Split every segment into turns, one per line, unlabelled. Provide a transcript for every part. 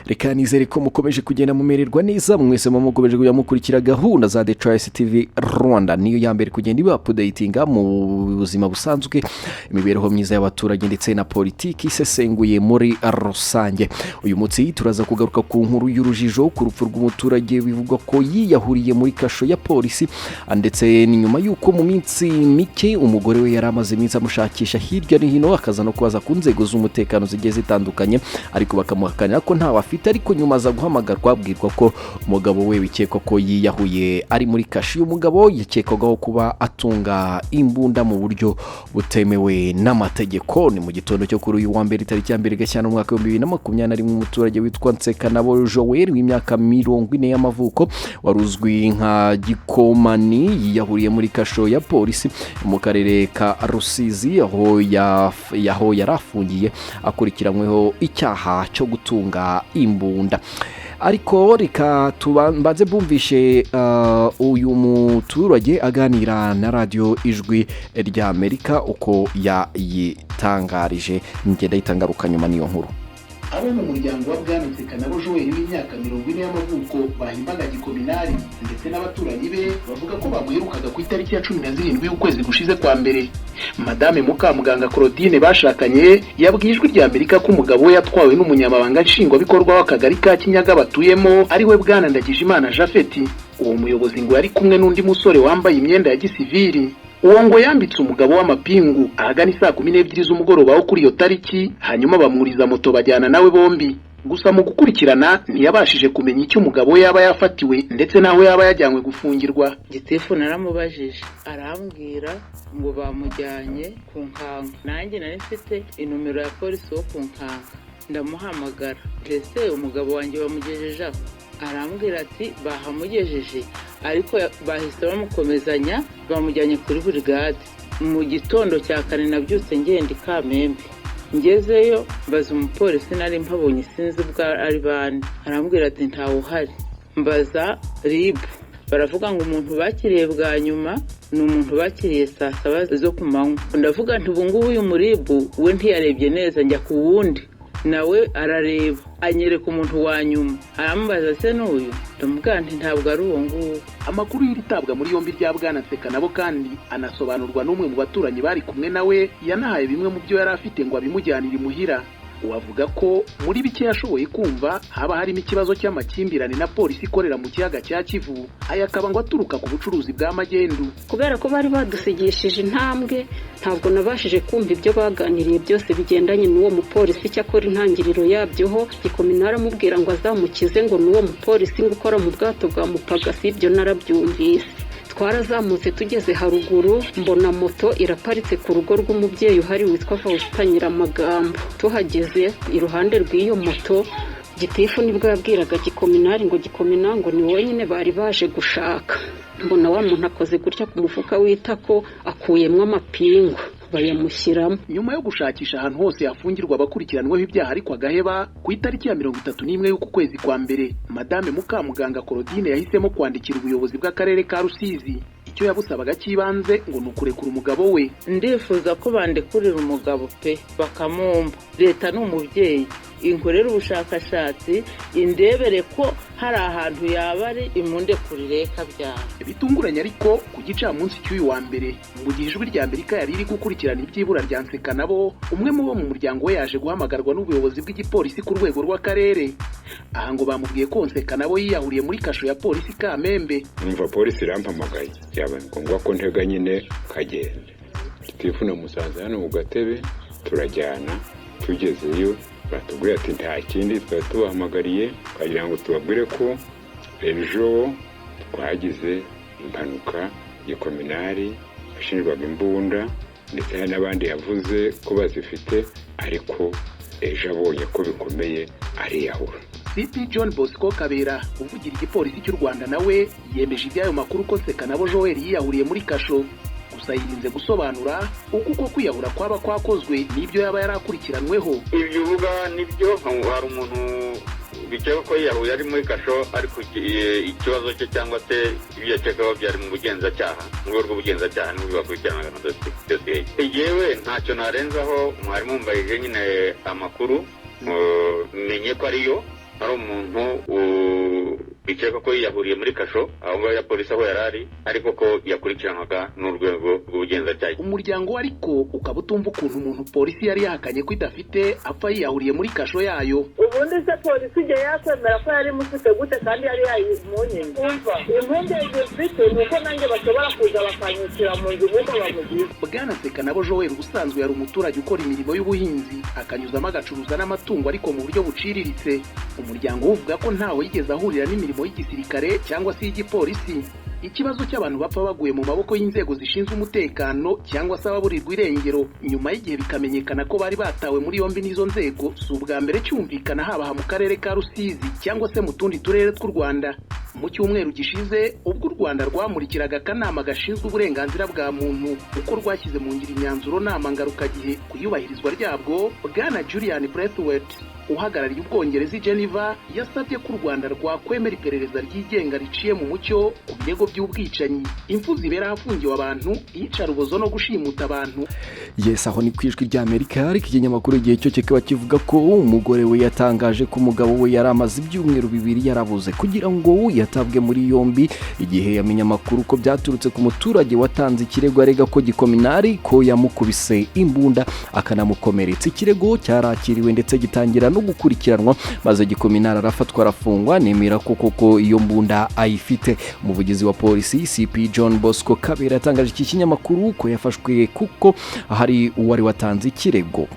reka nizere ko mukomeje kugenda mumererwa neza mwese mukomeje kujya mukurikira gahunda za The Choice TV Rwanda niyo ya mbere kugenda iba updatinga mu buzima busanzwe imibereho myiza y'abaturage ndetse na politiki isesenguye muri rusange. Uyu munsi turaza kugaruka ku nkuru y'urujijo ku rupfu rw'umuturage bivugwa ko yiyahuriye muri kasho ya polisi ndetse ni nyuma y'uko mu minsi mike umugore we yari amaze iminsi amushakisha hirya no hino akaza no kubaza ku nzego z'umutekano zigiye zitandukanye ariko bakamuhakanira ko nta bafite ariko nyuma za guhamagarwa abwirwa ko umugabo we bikekwa ko yiyahuye ari muri kashi. Umugabo yakekwagaho kuba atunga imbunda mu buryo butemewe n'amategeko. Ni mu gitondo cyo kuri uyu wa mbere tariki ya 1 Gashyantare umwaka wa 2021 umuturage witwa Nsekanabo Joel w'imyaka 40 y'amavuko waruzwi nka Gikomani yiyahuriye muri kasho ya polisi mu karere ka Rusizi aho yarafungiye akurikiranyweho icyaha cyo gutunga imbunda. Ariko reka tubanze bumvishe uyu muturage aganira na radio Ijwi ry'Amerika uko yayitangarije ngenda yitangaruka nyuma niyo nkuru.
Abo mu muryango wa Bwana Nsekanabo Joel w'imyaka 40 y'amavuko bahimbaga Gikominari ndetse n'abaturanyi be bavuga ko bamuherukaga ku itariki ya 17 y'ukwezi gushize kwa mbere. Madame Mukamuganga Claudine bashakanye yabwiye Ijwi ry'Amerika ko umugabo we yatwawe n'umunyamabanga nshingwabikorwa w'akagari ka Kinyaga batuyemo ari we Bwana Ndagijimana Jafeti. Uwo muyobozi ngo yari kumwe n'undi musore wambaye imyenda ya gisivili. Uwo ngo yambitse umugabo w'amapingu ahagana saa 12 z'umugoroba wo kuri iyo tariki hanyuma bamuriza moto bajyana nawe bombi. Gusa mu gukurikirana ntiyabashije kumenya icyo umugabo we yaba yafatiwe ndetse naho yaba yajyanywe gufungirwa.
Gitifu naramubajije arambwira ngo bamujyanye ku Nkanga, nanjye nari mfite inomero ya polisi wo ku Nkanga ndamuhamagara ese umugabo wanjye bamugejeje aho, arambwira ati bahamugejeje ariko bahise bamukomezanya bamujyanye kuri brigade. Mu gitondo cya kane nabyutse ngenda Kamembe ngezeyo mbaza umupolisi nari mpabonye sinzi bwa ari bande, arambwira ati ntawe uhari. Mbaza RIB baravuga ngo umuntu bakiriye bwa nyuma ni umuntu bakiriye saa 7 zo kumanywa. Ndavuga nti ubu ngubu uyu muribu we ntiyarebye neza njya ku wundi nawe arareba anyereka umuntu wa nyuma arambaza se n'uyu, ndamubwira nti ntabwo ari uwo nguwo.
Amakuru y'iritabwa muri yombi rya Bwana Nsekanabo kandi anasobanurwa n'umwe mu baturanyi bari kumwe nawe yanahaye bimwe mu byo yari afite ngo abimujyanire imuhira. Uwavuga ko muri bike yashoboye kumva haba harimo ikibazo cy'amakimbirane na polisi ikorera mu kiyaga cya Kivu, ayakaba ngo aturuka ku bucuruzi bwa magendu.
Kubera ko bari badusigishije intambwe ntabwo nabashije kumva ibyo baganiriye byose bigendanye n'uwo mupolisi cyakora intangiriro yabyoho Gikominara amubwira ngo azamukize ngo n'uwo mupolisi ngo ukora mu bwato bwa Mupagasi. Ibyo narabyumvise. Twarazamutse tugeze haruguru mbona moto iraparitse ku rugo rw'umubyeyi uhari witwa Faustin Nyiramagambo. Tuhageze iruhande rw'iyo moto Gitifu nibwo yabwiraga Gikominari ngo Gikomina ngo ni wenyine bari baje gushaka. Mbona wa muntu akoze gutya ku mufuka witako akuyemwe amapingu bayamushyiramo.
Nyuma yo gushakisha ahantu hose yafungirwa abakurikiranweho ibyaha ariko agaheba, ku itariki ya 31 y'uku kwezi kwa mbere Madame Mukamuganga Claudine yahisemo kwandikira ubuyobozi bw'akarere ka Rusizi. Icyo yabusabaga kibanze ngo nukurekura umugabo we.
Ndifuza ko bandekurira umugabo pe bakamumba. Leta n'umubyeyi inkorera ubushakashatsi indebere ko hari ahantu yabari imundekurire kabyara.
Bitunguranye ariko ku gicamunsi cy'uyu wa mbere mu gihe Ijwi ry'Amerika yari iri gukurikirana ibyibura rya Nsekanabo, umwe mu bo mu muryango we yaje guhamagarwa n'ubuyobozi bw'igipolisi ku rwego rw'akarere. Aha ngo bamubwiye ko Nsekanabo yiyahuriye muri kasho ya polisi Kamembe.
Numva polisi irampamagaye yaba ngombwa ko ntega nyine kagenda. Gitifu na musaza hano mu gatebe turajyana. Tugezeyo batubwiye ati nta kindi twatubahamagariye kugira ngo tubabwire ko ejo twagize impanuka Gikominari ashinjwaga imbunda ndetse hari n'abandi yavuze ko bazifite ariko ejo abonye ko bikomeye ariyahura.
CP John Bosco Kabera uvugira igipolisi cy'u Rwanda nawe yemeje iby'ayo makuru ko Nsekanabo Joel yiyahuriye muri kasho. Gusa yirinze gusobanura uko kwiyahura kwaba kwakozwe n'ibyo yaba yarakurikiranweho.
Ibyo uvuga nibyo hari umuntu bikeka ko yahuye ari muri kasho ariko ikibazo cye cyangwa se ibyo yakekaho byari mu bugenzacyaha mu rwego rw'ubugenzacyaha n'ubwo bakurikiranaga na dosiye. Yewe ntacyo narenzaho mwarimu mbayije nyine amakuru menye ko ariyo ari umuntu bikeka ko yahuriye muri kasho aho ngaho ya polisi aho yarari ariko ko yakurikiranwaga n'urwego rw'ubugenzacyaha.
Umuryango ariko ukaba utumva ukuntu umuntu polisi yari yahakanye ko idafite apfa yiyahuriye muri kasho yayo.
Ubundi se polisi igihe yakwemera ko yari mufite gute kandi yari yayimunye? Impungenge mfite ni uko nanjye bashobora kuza bakanyukira mu nzu nk'uko bamugize.
Bwana Sekanabo Joel ubusanzwe yari umuturage ukora imirimo y'ubuhinzi akanyuzamo agacuruza n'amatungo ariko mu buryo buciriritse. Umuryango uvuga ko ntawe yigeze ahurira n'imirimo y'igisirikare cyangwa se y'igipolisi. Ikibazo cy'abantu bapfa baguye mu maboko y'inzego zishinzwe umutekano cyangwa se ababurirwa irengero nyuma y'igihe bikamenyekana ko bari batawe muri yombi n'izo nzego si ubwa mbere cyumvikana haba mu karere ka Rusizi cyangwa se mu tundi turere tw'u Rwanda. Mu cyumweru gishize ubwo u Rwanda rwamurikiraga akanama gashinzwe uburenganzira bwa muntu uko rwashyize mu ngiro imyanzuro nama ngarukagihe ku iyubahirizwa ryabwo, Bwana Julian Braithwaite uhagarariye Ubwongereza i Geneva yasabye ko u Rwanda rwakwemera iperereza ryigenga riciye mu mucyo ku birego by'ubwicanyi, impfu zibera ahafungiwe abantu, iyicarubozo no gushimuta abantu.
Yes, aho ni kwijwi rya Amerika ariko ikinyamakuru igihe cyo kikaba kivuga ko umugore we yatangaje ko umugabo we yari amaze ibyumweru bibiri yarabuze kugira ngo yatabwe muri yombi igihe yamenye amakuru ko byaturutse ku muturage watanze ikirego arega ko gikominari ko yamukubise imbunda akanamukomeretsa. Ikirego cyarakiriwe ndetse gitangira no gukurikiranwa maze gikominari arafatwa arafungwa nemera ko koko iyo mbunda ayifite. Umuvugizi wa polisi CP John Bosco Kabera yatangaje iki kinyamakuru ko yafashwe kuko hari uwari watanze ikirego.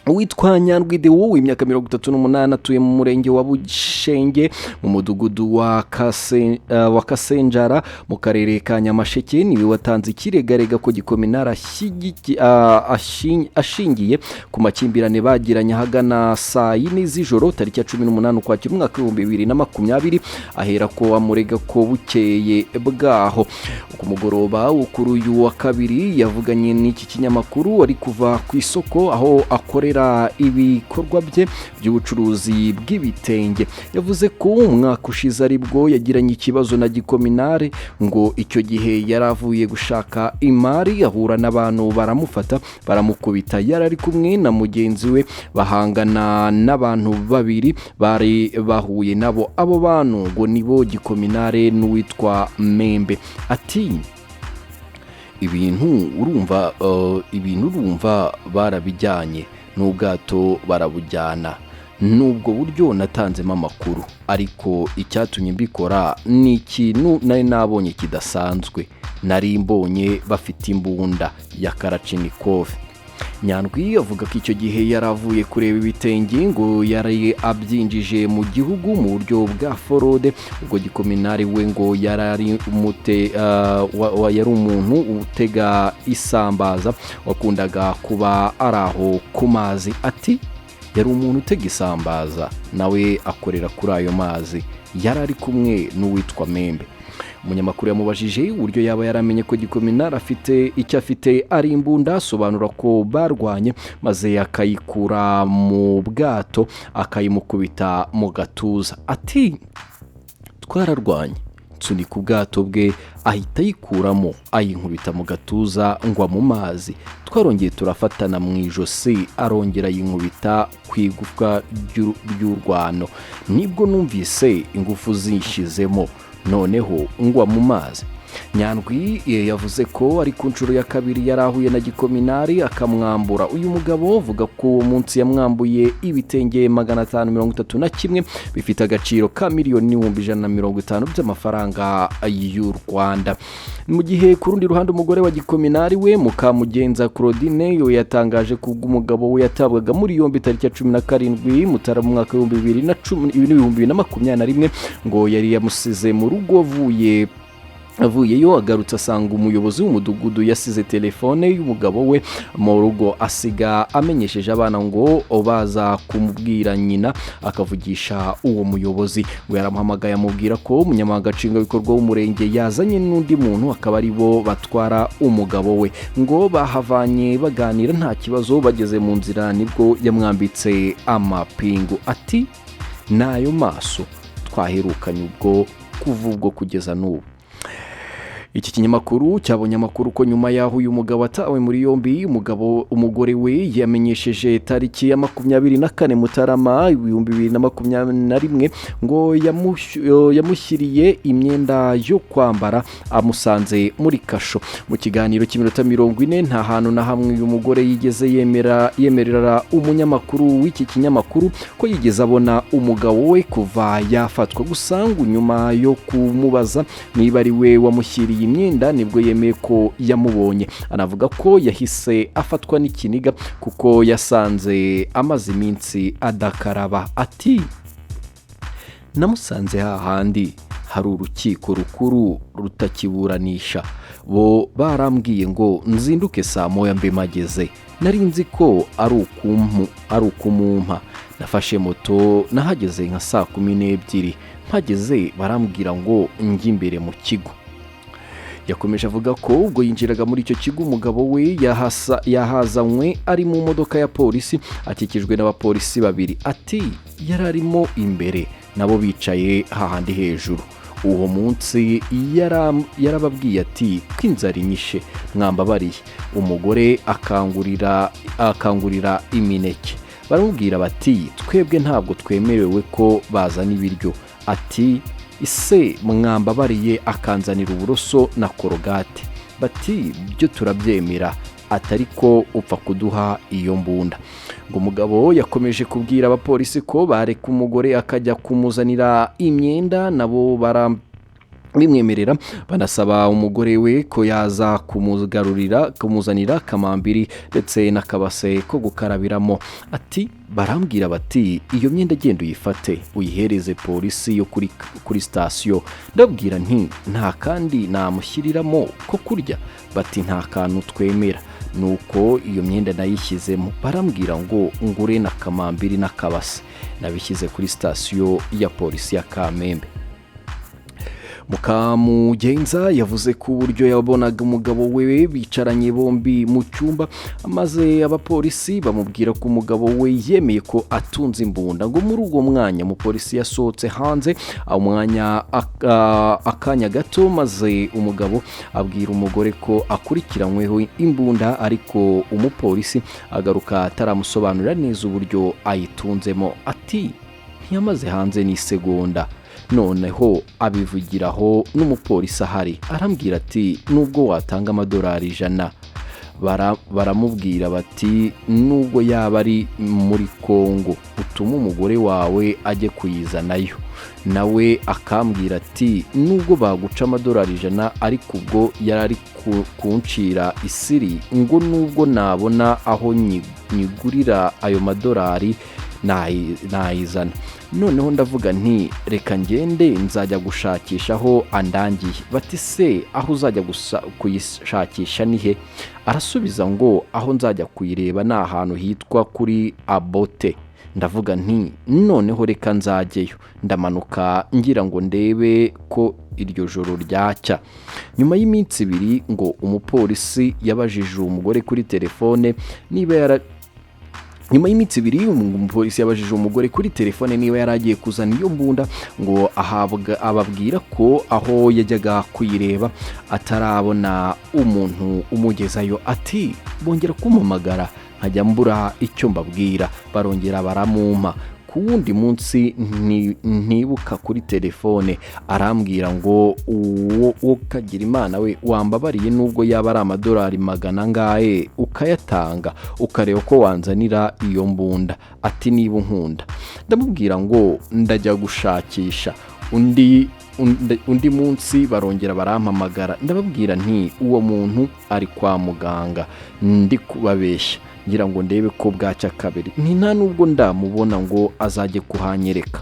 Uwitwa Nyandwide wowe imyaka 38 atuye mu murenge wa Bushenge mu mudugudu wa Kasenjara mu karere ka Nyamasheke niwe watanze ikiregarega ko gikominara ashingiye ku makimbirane bagiranye hagana saa 4 z'ijoro tariki ya 18 ukwakira umwaka wa 2020 ahera ko amurega ko bukeye bwaho. Ku mugoroba kuri uyu wa kabiri yavuganye n'iki kinyamakuru ari kuva ku isoko aho akorera ibikorwa bye by'ubucuruzi bw'ibitenge. Yavuze ko umwaka ushize aribwo yagiranye ikibazo na gikominare ngo icyo gihe yaravuye gushaka imari ahura n'abantu baramufata baramukubita. Yarari kumwe na mugenzi we bahangana n'abantu babiri bari bahuye nabo. Abo bantu ngo nibo gikominare n'uwitwa Membe. Ati ibintu urumva barabijyanye n'ubwato barabujyana n'ubwo buryo natanzemo amakuru ariko icyatumye mbikora ni ikintu nari nabonye kidasanzwe. Nari mbonye bafite imbunda ya Kalashnikov. Nyandwi avuga ko icyo gihe yaravuye kureba ibitenge ngo yari abyinjije mu gihugu mu buryo bwa forode. Ubwo gikominari we ngo yari umuntu utega isambaza wakundaga kuba araho ku mazi. Ati yari umuntu utega isambaza nawe akorera kuri ayo mazi. Yari ari kumwe n'uwitwa Membe. Umunyamakuru yamubajije uburyo yaba yaramenye ko gikominari afite icyo afite ari imbunda. Asobanura ko barwanye maze akayikura mu bwato akayimukubita mu gatuza. Ati twararwanye nsunika ubwato bwe ahita yikuramo ayinkubita mu gatuza ngwa mu mazi. Twarongeye turafatana mu ijosi arongera yinkubita ku igufwa ry'urwano. Nibwo numvise ingufu zishizemo noneho ngwa mu mazi. Nyandwi yavuze ko ari ku nshuro ya kabiri yarahuye na gikominari akamwambura. Uyu mugabo avuga ko uwo munsi yamwambuye ibitenge 531 bifite agaciro ka $1,150,000 by'amafaranga y'u Rwanda. Mu gihe ku rundi ruhande umugore wa gikominari we Mukamugenza Claudine yo yatangaje ko umugabo we yatabwaga muri yombi tariki ya 17 Mutarama mwaka wa 2021 ngo yari yamusize mu rugo avuyeyo agarutse asanga umuyobozi w'umudugudu yasize telefone y'umugabo we mu rugo asiga amenyesheje abana ngo baza kumubwira nyina akavugisha uwo muyobozi. Ngo yaramuhamagaye amubwira ko umunyamabanga nshingwabikorwa w'umurenge yazanye n'undi muntu akaba ari bo batwara umugabo we. Ngo bahavanye baganira nta kibazo bageze mu nzira nibwo yamwambitse amapingu. Ati nayo maso twaherukanye ubwo kuva ubwo kugeza n'ubu. Iki kinyamakuru cyabonye amakuru ko nyuma yaho uyu mugabo atawe muri yombi umugore we yamenyesheje tariki ya 24 Mutarama 2021 ngo yamushyiriye imyenda yo kwambara amusanze muri kasho. Mu kiganiro cy'iminota 40 nta hantu na hamwe uyu mugore yigeze yemerera umunyamakuru w'iki kinyamakuru ko yigeze abona umugabo we kuva yafatwa. Gusa ngo nyuma yo kumubaza niba ari we wamushyiriye imyenda nibwo yemeye ko yamubonye. Anavuga ko yahise afatwa n'ikiniga kuko yasanze amaze iminsi adakaraba. Ati namusanze hahandi hari urukiko rukuru rutakiburanisha, bo barambwiye ngo nzinduke saa moya mbe mageze. Nari nzi ko ari ukumumpa. Nafashe moto nahageze nka saa 12. Mpageze barambwira ngo njye imbere mu kigo. Yakomeje avuga ko ubwo yinjiraga muri icyo kigo umugabo we yahazanywe ari mu modoka ya polisi akikijwe n'abapolisi babiri. Ati yararimo imbere nabo bicaye hahandi hejuru. Uwo munsi yarababwiye ati kwinzara inyishe mwambabariye. Umugore akangurira imineke. Baramubwira bati twebwe ntabwo twemerewe ko bazana ibiryo. Ati ise mwambabariye akanzanira uburoso na korogate. Bati byo turabyemera, atari ko upfa kuduha iyo mbunda. Ngo umugabo yakomeje kubwira abapolisi ko bareka umugore akajya kumuzanira imyenda, nabo bimwemerera banasaba umugore we ko yaza kumuzanira kamambiri ndetse n'akabase ko gukarabiramo. Ati barambwira bati iyo myenda genda uyifate uyihereze polisi yo kuri sitasiyo. Ndabwira nti nta kandi namushyiriramo ko kurya. Bati nta kantu twemera. Nuko iyo myenda nayishyizemo. Barambwira ngo ngure na kamambiri n'akabase. Nabishyize kuri sitasiyo ya polisi ya Kamembe. Mukamugenza yavuze ko uburyo yabonaga umugabo we bicaranye bombi mu cyumba, maze abapolisi bamubwira ko umugabo we yemeye ko atunze imbunda. Ngo muri uwo mwanya umupolisi yasohotse hanze akanya gato, maze umugabo abwira umugore ko akurikiranyweho imbunda, ariko umupolisi agaruka ataramusobanurira neza uburyo ayitunzemo. Ati ntiyamaze hanze n'isegonda. Noneho abivugiraho n'umupolisi ahari. Arambwira ati nubwo watanga amadolari 100. Baramubwira bati nubwo yaba ari muri Kongo utuma umugore wawe ajye kuyizanayo. Nawe akambwira ati nubwo baguca amadolari 100 ariko ubwo yarari kuncira isiri, ngo nubwo nabona aho nyigurira ayo madolari nayizana. Noneho ndavuga nti reka ngende nzajya gushakisha aho andangiye. Bati se aho uzajya kuyishakisha nihe? Arasubiza ngo aho nzajya kuyireba ni ahantu hitwa kuri Abote. Ndavuga nti noneho reka nzajyeyo. Ndamanuka ngira ngo ndebe ko iryo joro ryacya. Nyuma y'iminsi 2 ngo umupolisi yabajije umugore kuri telefone niba umupolisi yabajije umugore kuri telefone niba yaragiye kuzana iyo mbunda, ngo ababwira ko aho yajyaga kuyireba atarabona umuntu umugezayo. Ati bongera kumpamagara nkajya mbura icyo mbabwira. Barongera baramumpa. Ku wundi munsi ntibuka kuri telefone arambwira ngo uwo kagira Imana we wambabariye nubwo yaba ari amadolari 100 ngahe ukayatanga ukareba ko wanzanira iyo mbunda. Ati niba nkunda. Ndamubwira ngo ndajya gushakisha. Undi munsi barongera barampamagara. Ndababwira nti uwo muntu ari kwa muganga ndi kubabeshya ngira ngo ndebe ko bwacya kabiri. Nta nubwo ndamubona ngo azajye kuhanyereka.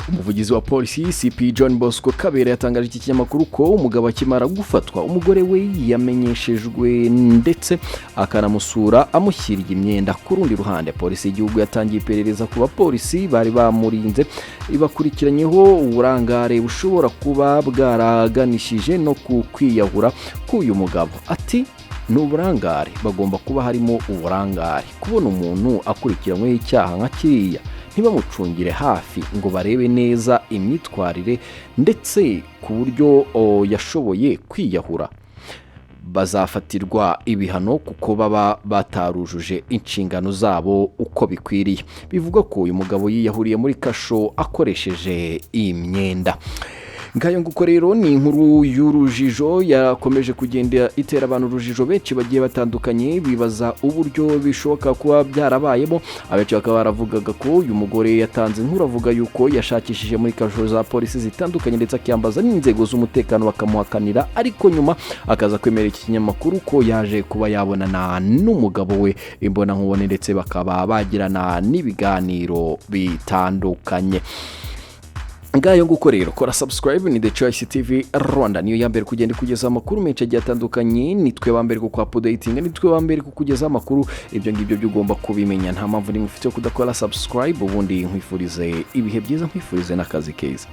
Umuvugizi wa polisi CP John Bosco Kabera yatangaje iki kinyamakuru ko umugabo akimara gufatwa umugore we yamenyeshejwe ndetse akanamusura amushyiriye imyenda. Ku rundi ruhande polisi y'igihugu yatangiye iperereza ku bapolisi bari bamurinze ibakurikiranyeho uburangare bushobora kuba bwaraganishije no kwiyahura k'uyu mugabo. Ati n'uburangare bagomba kuba harimo uburangare. Kubona umuntu akurikiranyweho icyaha nka kiriya ntibamucungire hafi ngo barebe neza imyitwarire ndetse ku buryo yashoboye kwiyahura, bazafatirwa ibihano kuko baba batarujuje inshingano zabo uko bikwiriye. Bivuga ko uyu mugabo yiyahuriye muri kasho akoresheje imyenda. Ngayo nguko rero ni inkuru y'urujijo yakomeje kugenda itera abantu urujijo, benshi bagiye batandukanye bibaza uburyo bishoboka kuba byarabayemo. Abenshi bakaba baravugaga ko uyu mugore yatanze inkuru avuga yuko yashakishije muri kasho za polisi zitandukanye ndetse akiyambaza n'inzego z'umutekano bakamuhakanira, ariko nyuma akaza kwemera iki kinyamakuru ko yaje kuba yabonana n'umugabo we imbonankubone ndetse bakaba bagirana n'ibiganiro bitandukanye. Ngayo nguko rero kora subscribe, ni The Choice TV Rwanda, niyo yambere kugenda kugeza amakuru menshi agiye atandukanye. Nitwe bambere ku updating, nitwe bambere ku kugeza amakuru. Ibyo ngibyo byugomba kubimenya, nta mpamvu nimwe ufite kudakora subscribe. Ubundi nkwifurize ibihe byiza, nkwifurize n'akazi keza.